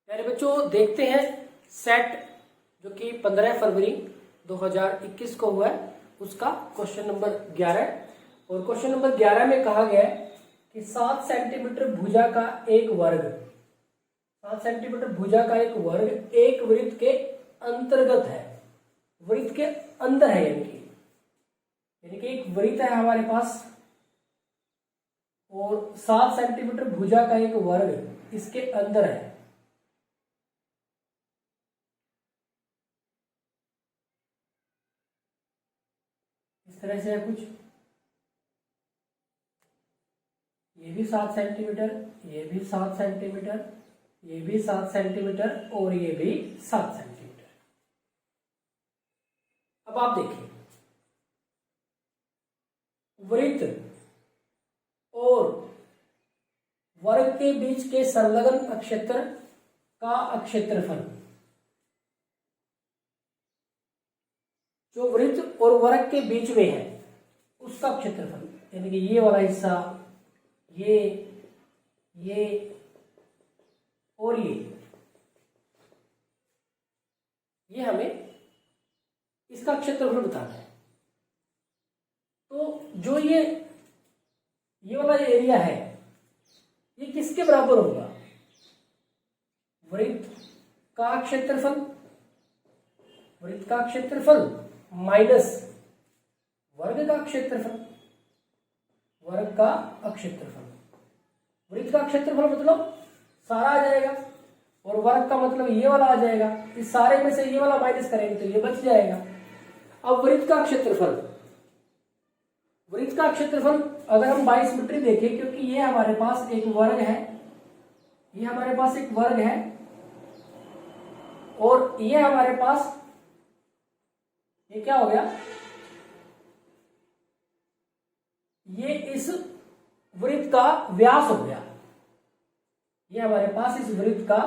प्यारे बच्चों, देखते हैं सेट जो कि 15 फरवरी 2021 को हुआ है उसका क्वेश्चन नंबर 11। और क्वेश्चन नंबर 11 में कहा गया है कि 7 सेंटीमीटर भुजा का एक वर्ग, 7 सेंटीमीटर भुजा का एक वर्ग एक वृत्त के अंतर्गत है, वृत्त के अंदर है, यानी कि एक वृत्त है हमारे पास और 7 सेंटीमीटर भुजा का एक वर्ग इसके अंदर है। इस तरह से है कुछ, ये भी 7 सेंटीमीटर, ये भी 7 सेंटीमीटर, ये भी 7 सेंटीमीटर और ये भी 7 सेंटीमीटर। अब आप देखिए, वृत्त और वर्ग के बीच के संलग्न अक्षेत्र का अक्षेत्रफल, जो वृत्त और वर्ग के बीच में है उसका क्षेत्रफल, यानी कि ये वाला हिस्सा, ये और ये हमें इसका क्षेत्रफल बताना है। तो जो ये वाला एरिया है ये किसके बराबर होगा? वृत्त का क्षेत्रफल, वृत्त का क्षेत्रफल माइनस वर्ग का क्षेत्रफल, वर्ग का क्षेत्रफल। वृत्त का क्षेत्रफल मतलब सारा आ जाएगा और वर्ग का मतलब ये वाला आ जाएगा। इस सारे में से ये वाला माइनस करेंगे तो ये बच जाएगा। अब वृत्त का क्षेत्रफल, वृत्त का क्षेत्रफल अगर हम 22 मीटर देखें, क्योंकि ये हमारे पास एक वर्ग है, ये हमारे पास एक वर्ग है और ये हमारे पास ये क्या हो गया, ये इस वृत्त का व्यास हो गया, ये हमारे पास इस वृत्त का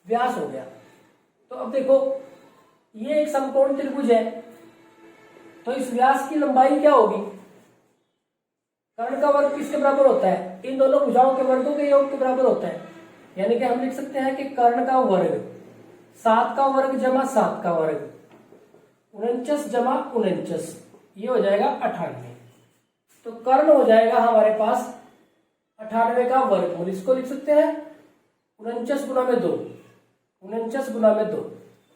व्यास हो गया। तो अब देखो, ये एक समकोण त्रिभुज है, तो इस व्यास की लंबाई क्या होगी? कर्ण का वर्ग किसके बराबर होता है? इन दोनों भुजाओं के वर्गों के योग के बराबर होता है। यानी कि हम लिख सकते हैं कि कर्ण का वर्ग 7 का वर्ग जमा 7 का वर्ग 49 जमा 49, ये हो जाएगा 98। तो कर्ण हो जाएगा हमारे पास 98 का वर्गमूल। इसको लिख सकते हैं 49 गुना में 2, 49 गुना में 2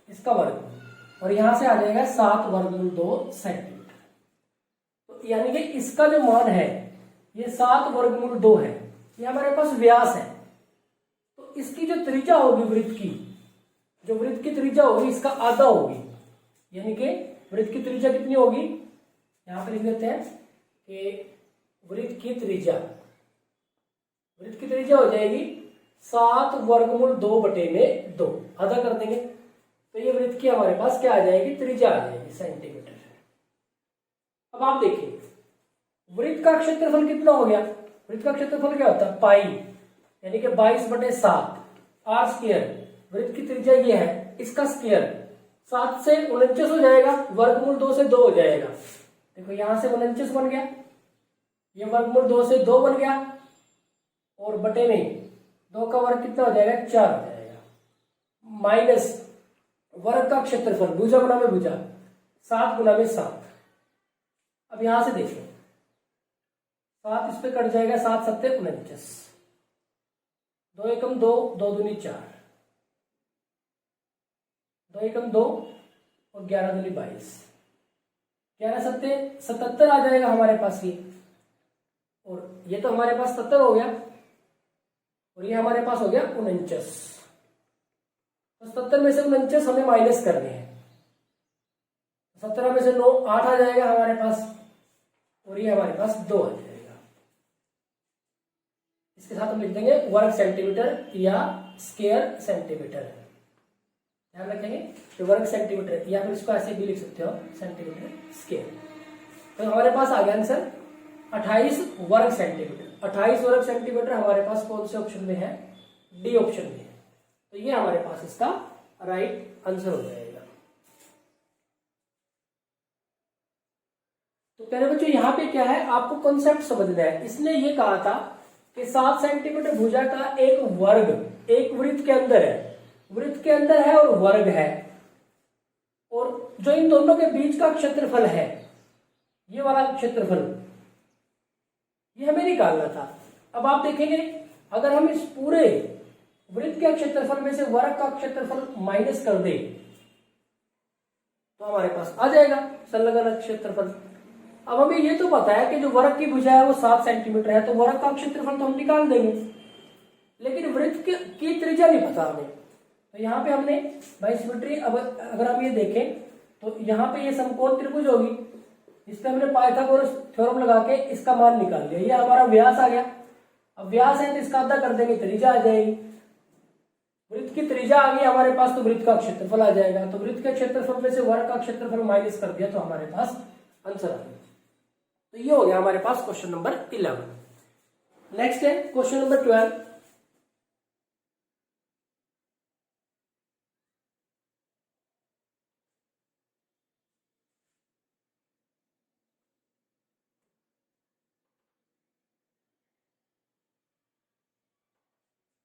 इसका वर्गमूल, और यहां से आ जाएगा 7 वर्गमूल 2 सेंटीमीटर। तो यानी कि इसका जो मान है ये 7 वर्गमूल 2 है, ये हमारे पास व्यास है। तो इसकी जो त्रिज्या होगी वृत्त की, जो वृत्त की त्रिज्या होगी इसका आधा होगी, यानी कि वृत्त की त्रिज्या कितनी होगी? यहां पर लिख देते हैं कि वृत्त की त्रिज्या, वृत्त की त्रिज्या हो जाएगी 7 वर्गमूल 2 बटे में 2, आधा कर देंगे तो ये वृत्त की हमारे पास क्या आ जाएगी? त्रिज्या आ जाएगी सेंटीमीटर। अब आप देखिए, वृत्त का क्षेत्रफल कितना हो गया? वृत्त का क्षेत्रफल क्या होता है? पाई, यानी कि 22 बटे 7 आर स्क्वायर। वृत्त की त्रिज्या ये है, इसका स्क्वायर 7 से 49 हो जाएगा, वर्गमूल 2 से 2 हो जाएगा। देखो यहां से 49 बन गया, ये वर्गमूल 2 से 2 बन गया, और बटे में 2 का वर्ग कितना हो जाएगा? 4 हो जाएगा, माइनस वर्ग का क्षेत्रफल भुजा गुना में भुजा 7 गुना में 7। अब यहां से देखिए, 7 इस पे कट जाएगा, 7 सत्ते 49, 2 एकम 2, 2 दूनी 4, 2 एकम 2 और 11 दूनी 22, 11 सत्ते 77 आ जाएगा हमारे पास ये, और ये तो हमारे पास 70 हो गया और ये हमारे पास हो गया 49। तो 70 में से 49 हमें माइनस करने हैं, 17 में से 9 8 आ जाएगा हमारे पास, और ये हमारे पास 2 आ जाएगा। इसके साथ हम लिख देंगे वर्ग सेंटीमीटर या स्क्वायर सेंटीमीटर, ध्यान रखेंगे कि वर्ग सेंटीमीटर, या फिर इसको ऐसे भी लिख सकते हो सेंटीमीटर स्क्वायर। तो हमारे पास आ गया आंसर 28 वर्ग सेंटीमीटर। 28 वर्ग सेंटीमीटर हमारे पास कौन से ऑप्शन में है? डी ऑप्शन में है। तो ये हमारे पास इसका राइट आंसर हो जाएगा। तो प्यारे बच्चों, यहां पे क्या है, आपको कॉन्सेप्ट समझना है। इसने ये कहा था कि 7 सेंटीमीटर भुजा का एक वर्ग एक वृत्त के अंदर है, वृत्त के अंदर है और वर्ग है, और जो इन दोनों के बीच का क्षेत्रफल है, ये वाला क्षेत्रफल, ये हमें निकालना था। अब आप देखेंगे अगर हम इस पूरे वृत्त के क्षेत्रफल में से वर्ग का क्षेत्रफल माइनस कर दे तो हमारे पास आ जाएगा संलग्न क्षेत्रफल। अब हमें ये तो पता है कि जो वर्ग की भुजा है वो 7 सेंटीमीटर है, तो वर्ग का क्षेत्रफल तो हम निकाल देंगे, लेकिन वृत्त की त्रिज्या नहीं पता हमें। तो यहाँ पे हमने भाई सिमेट्री, अब अगर हम ये देखें तो यहाँ पे ये समकोण त्रिभुज होगी, इस पे हमने पाइथागोरस थ्योरम लगा के इसका मान निकाल लिया, ये हमारा व्यास आ गया। अब व्यास है तो इसका आधा कर देंगे, त्रिज्या आ जाएगी। वृत्त की त्रिज्या आ गई हमारे पास, तो वृत्त का क्षेत्रफल आ जाएगा। तो वृत्त के क्षेत्रफल में से वर्ग का क्षेत्रफल माइनस कर दिया तो हमारे पास आंसर आ गया। तो ये हो गया हमारे पास क्वेश्चन नंबर 11। नेक्स्ट है क्वेश्चन नंबर 12।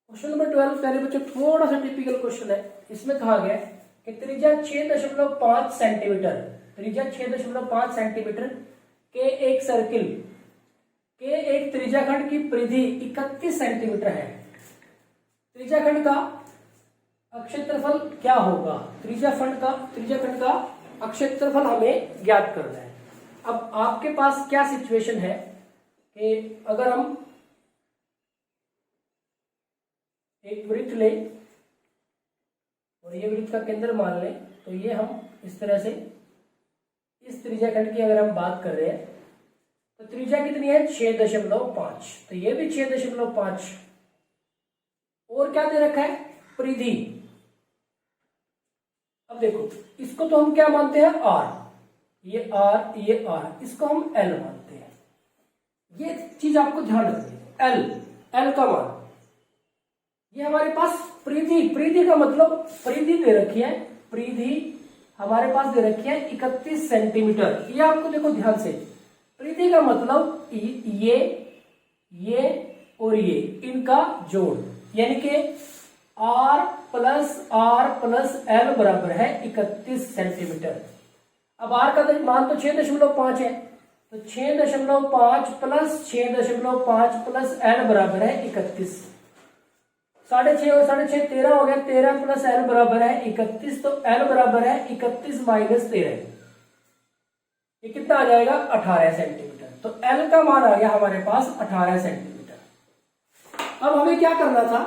क्वेश्चन नंबर 12 पहले बच्चों थोड़ा सा टिपिकल क्वेश्चन है। इसमें कहा गया कि त्रिज्या 6.5 सेंटीमीटर, त्रिज्या 6.5 सेंटीमीटर के एक सर्किल के एक त्रिज्याखंड की परिधि 31 सेंटीमीटर है। त्रिज्याखंड का क्षेत्रफल क्या होगा? त्रिज्याखंड का क्षेत्रफल हमें ज्ञात करना है। अब आपके पास क्या सिचुएशन है कि अगर हम एक वृत्त ले और ये वृत्त का केंद्र मान लें, तो ये हम इस तरह से इस त्रिज्याखंड की अगर हम बात कर रहे हैं तो त्रिज्या कितनी है? 6.5। तो ये भी 6.5। और क्या दे रखा है? परिधि। अब देखो इसको तो हम क्या मानते हैं? R, ये R, ये R, इसको हम L मानते हैं। ये चीज आपको ध्यान रखनी है। L का मान, ये हमारे पास परिधि का मतलब परिधि दे रखी है, परिधि हमारे पास दे रखी है 31 सेंटीमीटर। ये आपको देखो ध्यान से, परिधि का मतलब ये और ये इनका जोड़, यानी कि R प्लस L बराबर है 31 सेंटीमीटर। अब R का मान तो 6.5 है, तो 6.5 प्लस 6.5 प्लस L बराबर है 31। 6.5 और 6.5 13 हो गया, 13 प्लस L बराबर है 31। तो L बराबर है 31 माइनस 13, ये कितना आ जाएगा? 18 सेंटीमीटर। तो L का मान आ गया हमारे पास 18 सेंटीमीटर। अब हमें क्या करना था?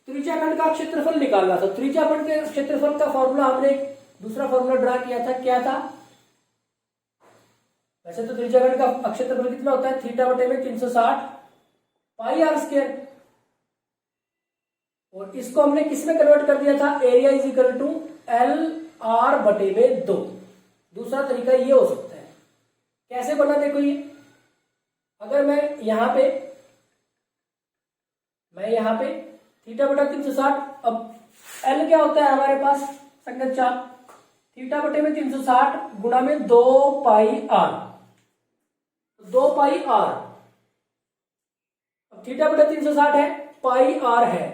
त्रिज्याखंड का क्षेत्रफल निकालना था। त्रिज्याखंड के क्षेत्रफल का फॉर्मूला हमने दूसरा फॉर्मूला ड्रा किया था, क्या था? वैसे तो त्रिज्याखंड का क्षेत्रफल कितना होता है? थीटा बटे में 360 पाई r स्क्वायर, और इसको हमने किस में कन्वर्ट कर दिया था? Area is equal to L R बटे में 2। दूसरा तरीका ये हो सकता है, कैसे बना? देखो ये अगर मैं यहां पे थीटा बटा 360, अब L क्या होता है हमारे पास? संगत चाप, थीटा बटे में 360 गुणा में 2 पाई R, 2 पाई R। अब थीटा बटे 360 है, पाई R है,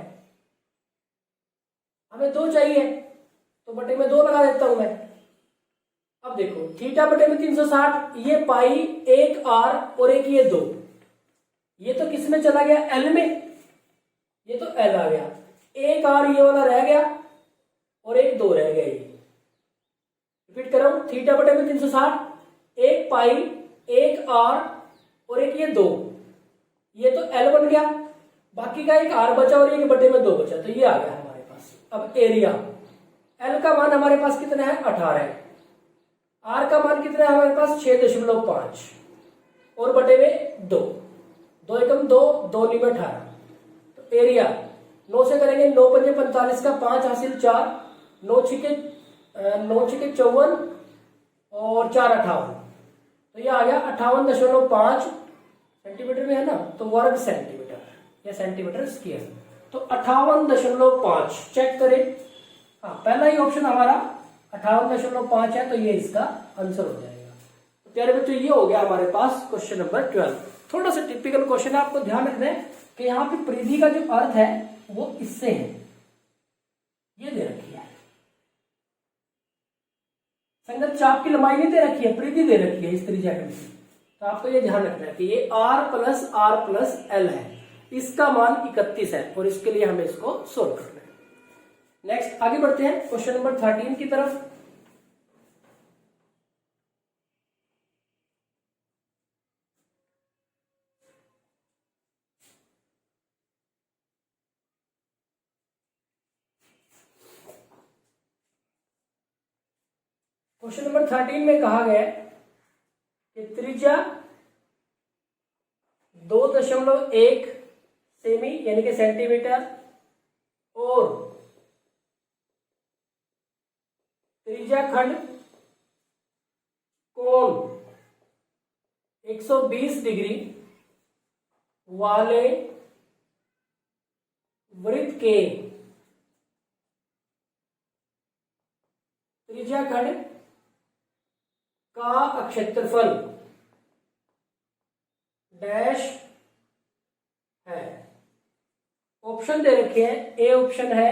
हमें 2 चाहिए तो बटे में 2 लगा देता हूं मैं। अब देखो थीटा बटे में 360, ये पाई, एक R और एक ये 2, ये तो किस में चला गया? L में, ये तो L आ गया। एक R ये वाला रह गया और एक 2 रह गया। ये रिपीट कर रहा हूं, थीटा बटे में 360, एक पाई, एक R और एक ये 2, ये तो L बन गया, बाकी का एक R बचा और एक बटे में 2 बचा, तो ये आ गया हमारे पास। अब एरिया, L का मान हमारे पास कितना है? 18 है। R का मान कितना है हमारे पास? 6.5 और बटे में 2, 2 एकम 2, 2 नी में 18। तो एरिया 9 से करेंगे, 9 पंजे 45 का 5 हासिल 4, 9 छिके 54 और 4 58, तो ये आ गया 58.5 सेंटीमीटर में है ना, तो वर्ग सेंटीमीटर या सेंटीमीटर स्क्वायर। तो 58.5 चेक करें। हाँ, पहला ही ऑप्शन हमारा 58.5 है, तो ये इसका आंसर हो जाएगा। तो प्यारे बच्चों, ये हो गया हमारे पास क्वेश्चन नंबर 12। थोड़ा सा टिपिकल क्वेश्चन है, आपको ध्यान रखना है कि यहाँ पे परिधि का जो अर्थ है वो इससे है। ये अंदर चाप की लंबाई नहीं दे रखी है, परिधि दे रखी है इस त्रिज्या खंड की। तो आपको ये ध्यान रखना है कि ये r प्लस l है, इसका मान 31 है और इसके लिए हमें इसको सोल्व करना है। नेक्स्ट आगे बढ़ते हैं क्वेश्चन नंबर 13 की तरफ। क्वेश्चन नंबर 13 में कहा गया है कि त्रिज्या 2.1 सेमी यानी कि सेंटीमीटर और त्रिज्या खंड कोण 120 डिग्री वाले वृत्त के त्रिज्या खंड का क्षेत्रफल डैश है। ऑप्शन दे रखे हैं, ए ऑप्शन है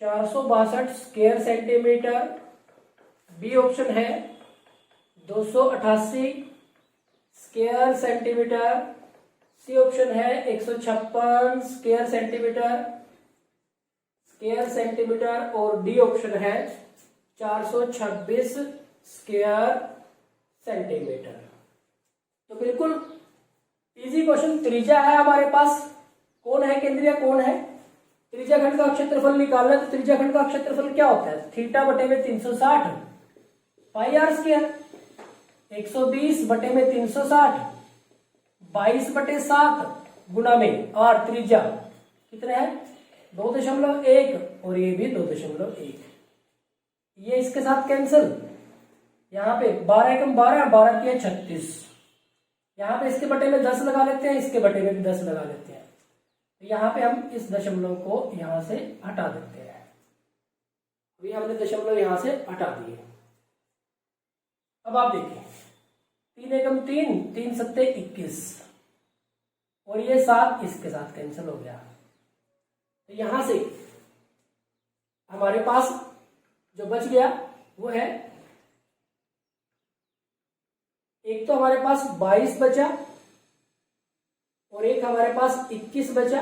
462 स्क्वायर सेंटीमीटर, बी ऑप्शन है 288 स्क्वायर सेंटीमीटर, सी ऑप्शन है 156 स्क्वायर सेंटीमीटर और डी ऑप्शन है 426 स्क्वायर सेंटीमीटर। तो बिल्कुल इजी क्वेश्चन। त्रिज्या है हमारे पास, कौन है केंद्रीय, कौन है त्रिज्या खंड का क्षेत्रफल निकालना। तो त्रिज्या खंड का क्षेत्रफल क्या होता है, थीटा बटे में 360 पाई आर स्क्वायर, 120 बटे में 360 22/7 गुना में आर त्रिज्या कितने है 2.1 और ये भी 2.1। ये इसके साथ कैंसिल, यहाँ पे 12 एकम 12, 12 की 36, यहाँ पे इसके बटे में 10 लगा लेते हैं, इसके बटे में भी 10 लगा लेते हैं। तो यहाँ पे हम इस दशमलव को यहां से हटा देते हैं। अभी हमने दशमलव यहां से हटा दिए। अब आप देखिए 3 एकम 3, 3 सत्ते 21 और ये 7 इसके साथ कैंसिल हो गया। तो यहां से हमारे पास जो बच गया वो है, एक तो हमारे पास 22 बचा और एक हमारे पास 21 बचा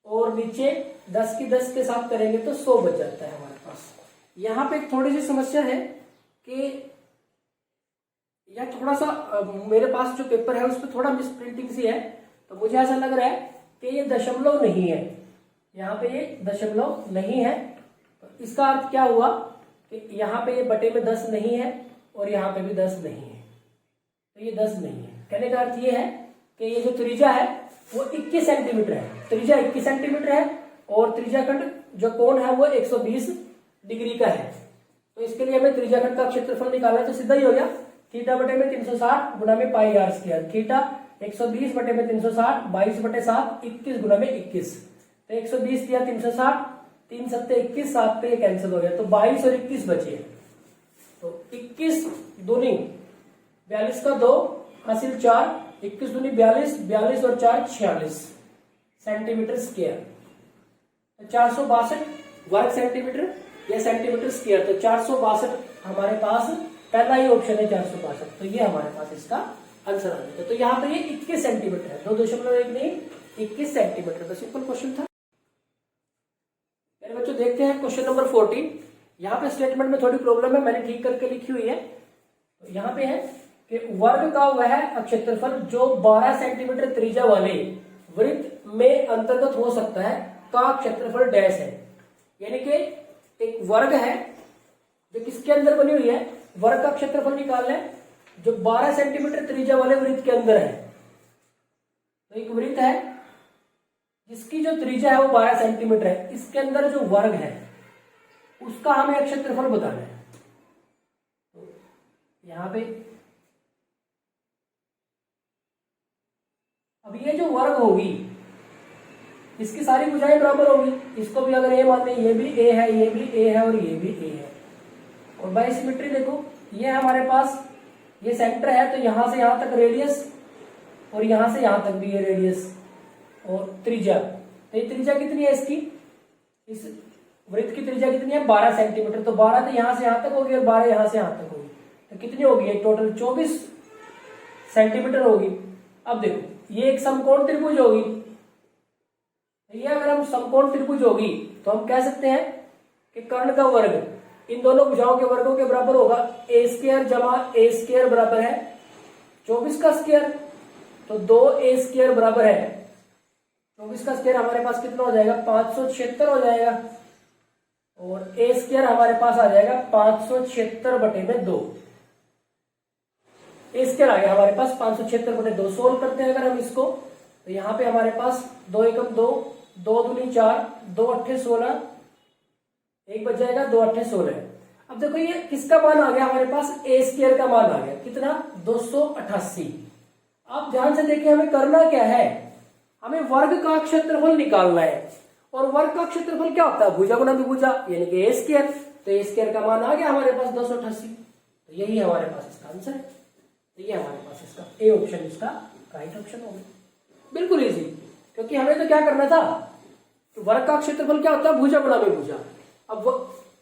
और नीचे 10 की 10 के साथ करेंगे तो 100 बच जाता है हमारे पास। यहाँ पे एक थोड़ी सी समस्या है कि यह थोड़ा सा मेरे पास जो पेपर है उस पर थोड़ा मिस प्रिंटिंग सी है, तो मुझे ऐसा लग रहा है कि ये दशमलव नहीं है, यहाँ पे ये दशमलव नहीं है। इसका अर्थ क्या हुआ कि यहाँ पे ये बटे में 10 नहीं है और यहाँ पे भी 10 नहीं है, तो ये 10 नहीं है। कहने का अर्थ ये है कि ये जो त्रिज्या है वो 21 सेंटीमीटर है, त्रिज्या 21 सेंटीमीटर है और त्रिज्या खंड जो कोण है वो 120 डिग्री का है। तो इसके लिए हमें त्रिज्या खंड का क्षेत्रफल निकालना है, तो सीधा ही हो गया थीटा बटे में 360 गुना में पाई आर स्क्वायर। थीटा 120 बटे में 360 22/7 21 गुना में 21, तो 120 दिया 360, 3 सत्ते 21, 7 पे कैंसिल हो गया, तो 22 और 21 बचे। तो 21 दूनी 42 का 2 हासिल 4, 21 दूनी 42, 42 और 4 46 सेंटीमीटर स्क्वायर। 462 वर्ग सेंटीमीटर या सेंटीमीटर स्क्वायर, तो 462 हमारे पास पहला ही ऑप्शन है 462, तो ये हमारे पास इसका आंसर आ जाएगा। तो यहाँ पे ये 21 सेंटीमीटर है, 2.1 नहीं 21 सेंटीमीटर। तो सिंपल क्वेश्चन था मेरे बच्चों। देखते हैं क्वेश्चन नंबर 14। यहाँ पे स्टेटमेंट में थोड़ी प्रॉब्लम है, मैंने ठीक करके लिखी हुई है। तो यहाँ पे है कि वर्ग का वह क्षेत्रफल जो 12 सेंटीमीटर त्रिज्या वाले वृत्त में अंतर्गत हो सकता है का क्षेत्रफल डैश है। यानी कि एक वर्ग है जो किसके अंदर बनी हुई है, वर्ग का क्षेत्रफल निकालना है जो 12 सेंटीमीटर त्रिज्या वाले वृत्त के अंदर है। तो एक वृत्त है जिसकी जो त्रिज्या है वो 12 सेंटीमीटर है, इसके अंदर जो वर्ग है उसका हमें क्षेत्रफल बताना है। तो यहां पे अब ये जो वर्ग होगी इसकी सारी भुजाएं बराबर होगी। इसको भी अगर ए माने, ये भी ए है, ये भी ए है और ये भी ए है। और बाय सिमेट्री देखो, ये हमारे पास ये सेंटर है, तो यहां से यहां तक रेडियस और यहां से यहां तक भी ये रेडियस और त्रिज्या। तो ये त्रिज्या कितनी है इसकी, इस वृत्त की त्रिज्या कितनी है 12 सेंटीमीटर, तो 12 तो यहां से यहां तक होगी और 12 यहां से यहां तक होगी, तो कितनी होगी टोटल 24 सेंटीमीटर होगी। अब देखो ये एक समकोण त्रिभुज होगी, ये अगर हम समकोण त्रिभुज होगी तो हम कह सकते हैं कि कर्ण का वर्ग इन दोनों भुजाओं के वर्गों के बराबर होगा। ए स्क्वायर जमा ए स्क्वायर बराबर है 24 का स्क्वायर, तो 2a स्क्वायर बराबर है 24 का स्क्वायर हमारे पास कितना हो जाएगा 576 हो जाएगा, और a स्क्वायर हमारे पास आ जाएगा 576/2। a स्क्वायर आ गया हमारे पास 576/2। सोल्व करते हैं अगर हम इसको, तो यहाँ पे हमारे पास 2 एकम 2, 2 दूनी 4, 2 अट्ठे 16, एक बच जाएगा 2 अट्ठे 16। अब देखो ये किसका मान आ गया हमारे पास, ए स्क्वायर का मान आ गया कितना 288। आप ध्यान से देखिए हमें करना क्या है, हमें वर्ग का क्षेत्रफल निकालना है, और वर्ग का क्षेत्रफल क्या होता है भुजा गुना विभुजा यानी कि ए स्क्वायर, तो ए स्क्वायर का मान आ गया हमारे पास 288, तो यही हमारे पास इसका आंसर है। तो ये हमारे पास इसका ए ऑप्शन इसका राइट ऑप्शन होगा, बिल्कुल इजी, क्योंकि हमें तो क्या करना था, वर्ग का क्षेत्रफल क्या होता है भुजा गुना विभुजा। अब वो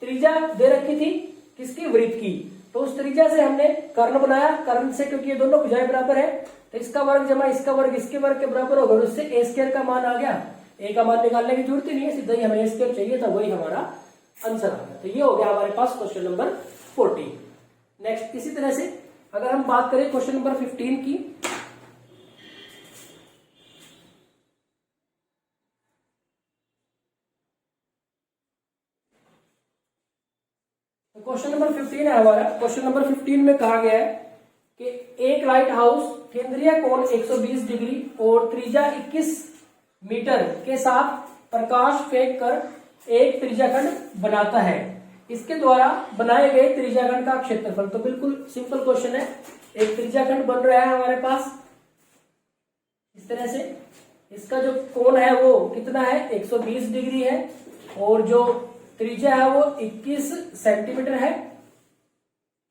त्रिज्या दे रखी थी किसकी, वृत्त की, तो उस त्रिज्या से हमने कर्ण बनाया, कर्ण से क्योंकि ये दोनों भुजाएं बराबर है तो इसका वर्ग जमा इसका वर्ग इसके वर्ग के बराबर होगा, उससे ए स्क्वायर का मान आ गया। ए का मान निकालने की जरूरत ही नहीं है, सीधा ही हमें ए स्क्वायर चाहिए था, वही हमारा आंसर आ गया। तो ये हो गया हमारे पास क्वेश्चन नंबर 14। नेक्स्ट इसी तरह से अगर हम बात करें क्वेश्चन नंबर 15 की, क्वेश्चन नंबर 15 है हमारा। क्वेश्चन नंबर 15 में कहा गया है कि एक लाइट हाउस केंद्रीय कोण 120 डिग्री और त्रिज्या 21 मीटर के साथ प्रकाश फेंक कर एक त्रिज्याखंड बनाता है, इसके द्वारा बनाए गए त्रिज्याखंड का क्षेत्रफल। तो बिल्कुल सिंपल क्वेश्चन है, एक त्रिज्याखंड बन रहा है हमारे पास इस तरह से, इसका जो कोण है वो कितना है 120 डिग्री है, और जो त्रिज्या है वो 21 सेंटीमीटर है,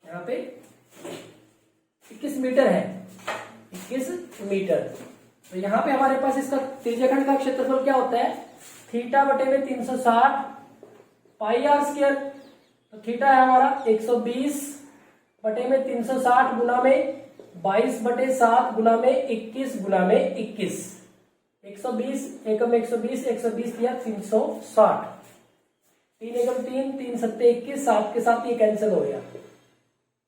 यहाँ पे 21 मीटर है, 21 मीटर। तो यहाँ पे हमारे पास इसका त्रिज्याखंड का क्षेत्रफल क्या होता है थीटा बटे में 360 पाई आर स्क्वायर। तो थीटा है हमारा 120 बटे में 360 गुना में 22/7 गुना में 21 गुना में 21, 120 एकम 120, 120 दिया 360, 3 एकम 3, 3 सत्ते 21, 7 के साथ ये कैंसिल हो गया,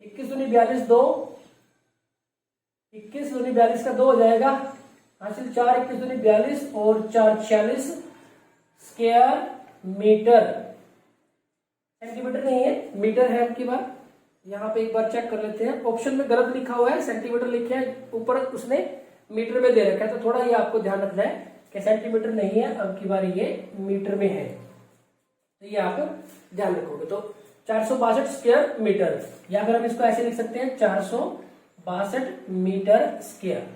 21 दूनी 42 2, 21 दूनी 42 का 2 हो जाएगा हासिल 4, 21 दूनी 42 और 4 46 स्क्वायर मीटर, सेंटीमीटर नहीं है मीटर है। आपकी बात यहाँ पे एक बार चेक कर लेते हैं, ऑप्शन में गलत लिखा हुआ है, सेंटीमीटर लिखे है, ऊपर उसने मीटर में दे रखा है, तो थोड़ा ये आपको ध्यान रखना है कि सेंटीमीटर नहीं है, अब की बार ये मीटर में है, तो ये आप ध्यान रखोगे। तो 462 स्क्वायर मीटर, या फिर हम इसको ऐसे लिख सकते हैं 462 मीटर स्क्वायर।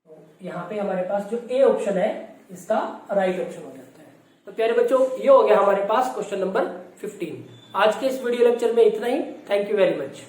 तो यहाँ पे हमारे पास जो ए ऑप्शन है इसका राइट ऑप्शन हो जाता है। तो प्यारे बच्चों ये हो गया हमारे पास क्वेश्चन नंबर 15। आज के इस वीडियो लेक्चर में इतना ही। Thank you very much.